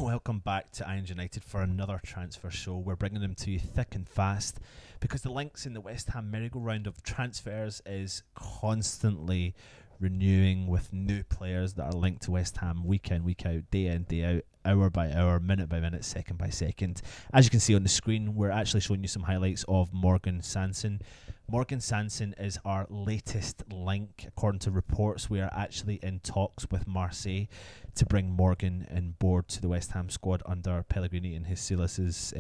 Welcome back to Irons United for another transfer show. We're bringing them to you thick and fast because the links in the West Ham merry-go-round of transfers is constantly renewing with new players that are linked to West Ham week in, week out, day in, day out, hour by hour, minute by minute, second by second. As you can see on the screen, we're actually showing you some highlights of Morgan Sanson. Morgan Sanson is our latest link. According to reports, we are actually in talks with Marseille to bring Morgan on board to the West Ham squad under Pellegrini and his Silas's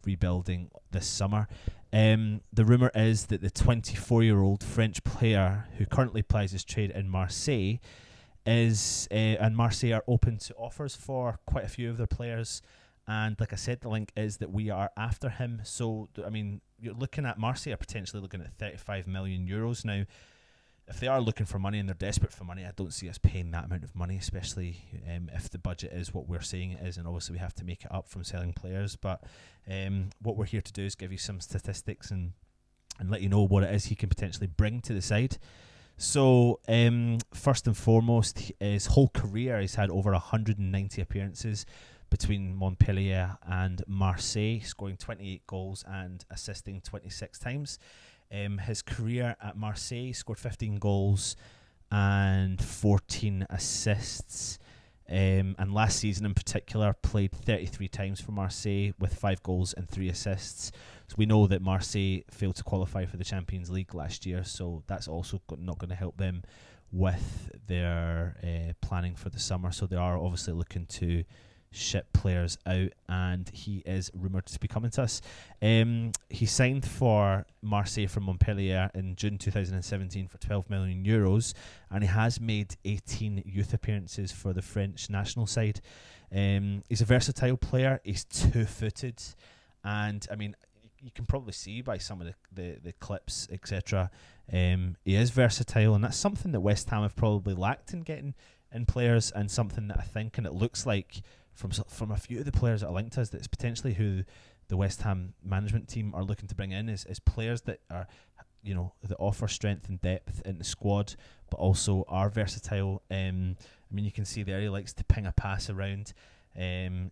rebuilding this summer. The rumour is that the 24-year-old French player who currently plies his trade in Marseille and Marseille are open to offers for quite a few of their players. And like I said, the link is that we are after him. So, I mean, you're looking at Marseille are potentially looking at 35 million euros now. If they are looking for money and they're desperate for money, I don't see us paying that amount of money, especially if the budget is what we're saying it is, and obviously we have to make it up from selling players. But what we're here to do is give you some statistics and let you know what it is he can potentially bring to the side. So first and foremost, his whole career he's had over 190 appearances between Montpellier and Marseille, scoring 28 goals and assisting 26 times. His career at Marseille, scored 15 goals and 14 assists. And last season in particular, played 33 times for Marseille with 5 goals and 3 assists. So we know that Marseille failed to qualify for the Champions League last year, so that's also not going to help them with their planning for the summer. So they are obviously looking to ship players out, and he is rumoured to be coming to us. He signed for Marseille from Montpellier in June 2017 for 12 million euros, and he has made 18 youth appearances for the French national side. He's a versatile player. He's two-footed, and I mean, you can probably see by some of the clips, etc. He is versatile, and that's something that West Ham have probably lacked in getting in players, and something that I think, and it looks like from a few of the players that are linked to us, that's potentially who the West Ham management team are looking to bring in is players that are, you know, that offer strength and depth in the squad, but also are versatile. I mean, you can see there he likes to ping a pass around.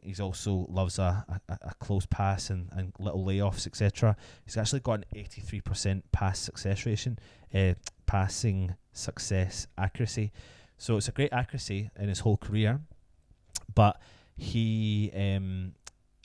He's also loves a close pass and little layoffs, etc. He's actually got an 83% passing success accuracy. So it's a great accuracy in his whole career, but he,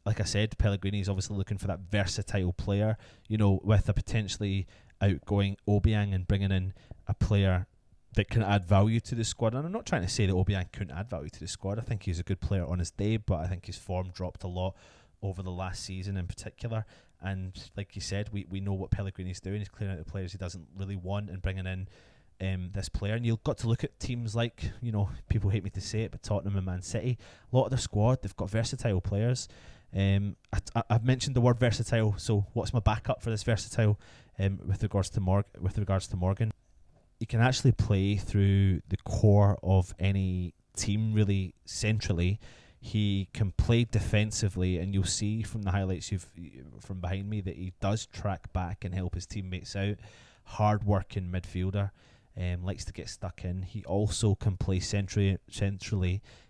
like I said, Pellegrini is obviously looking for that versatile player, you know, with a potentially outgoing Obiang and bringing in a player that can add value to the squad. And I'm not trying to say that Obiang couldn't add value to the squad. I think he's a good player on his day, but I think his form dropped a lot over the last season in particular. And like you said, we know what Pellegrini's doing. He's clearing out the players he doesn't really want and bringing in this player. And you've got to look at teams like, you know, people hate me to say it, but Tottenham and Man City, a lot of their squad, they've got versatile players. I've mentioned the word versatile, so what's my backup for this versatile with regards to Morgan? He can actually play through the core of any team really centrally. He can play defensively, and you'll see from the highlights from behind me that he does track back and help his teammates out. Hard working midfielder, likes to get stuck in. He also can play centrally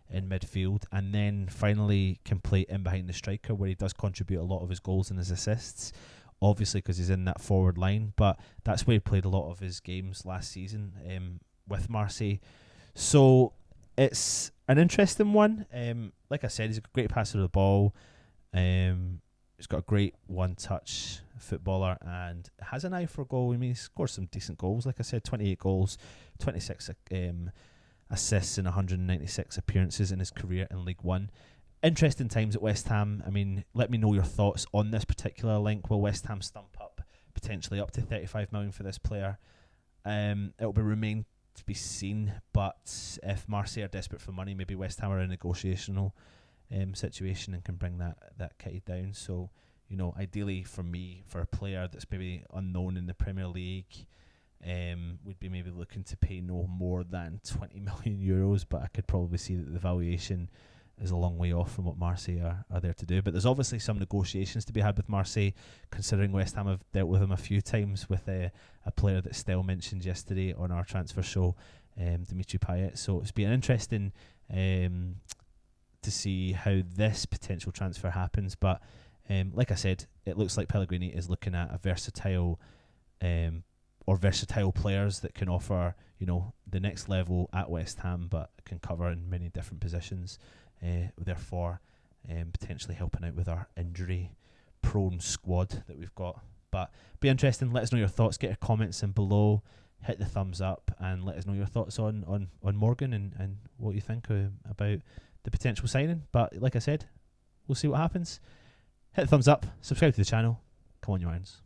in midfield, and then finally can play in behind the striker, where he does contribute a lot of his goals and his assists, obviously because he's in that forward line, but that's where he played a lot of his games last season with Marseille. So it's an interesting one. Like I said, he's a great passer of the ball. He's got a great one-touch footballer and has an eye for a goal. I mean, he scores some decent goals. Like I said, 28 goals, 26 assists in 196 appearances in his career in League One. Interesting times at West Ham. I mean, let me know your thoughts on this particular link. Will West Ham stump up potentially up to 35 million for this player? It'll remain to be seen, but if Marseille are desperate for money, maybe West Ham are in a negotiational situation and can bring that kitty down. So, you know, ideally for me, for a player that's maybe unknown in the Premier League, would be maybe looking to pay no more than 20 million euros, but I could probably see that the valuation is a long way off from what Marseille are there to do. But there's obviously some negotiations to be had with Marseille, considering West Ham have dealt with him a few times with a player that Stell mentioned yesterday on our transfer show, Dimitri Payet. So it's been interesting to to see how this potential transfer happens. But like I said, it looks like Pellegrini is looking at a versatile versatile players that can offer, the next level at West Ham, but can cover in many different positions. Therefore, potentially helping out with our injury-prone squad that we've got. But be interesting. Let us know your thoughts. Get your comments in below. Hit the thumbs up and let us know your thoughts on Morgan and what you think about the potential signing. But like I said, we'll see what happens. Hit the thumbs up. Subscribe to the channel. Come on, you irons.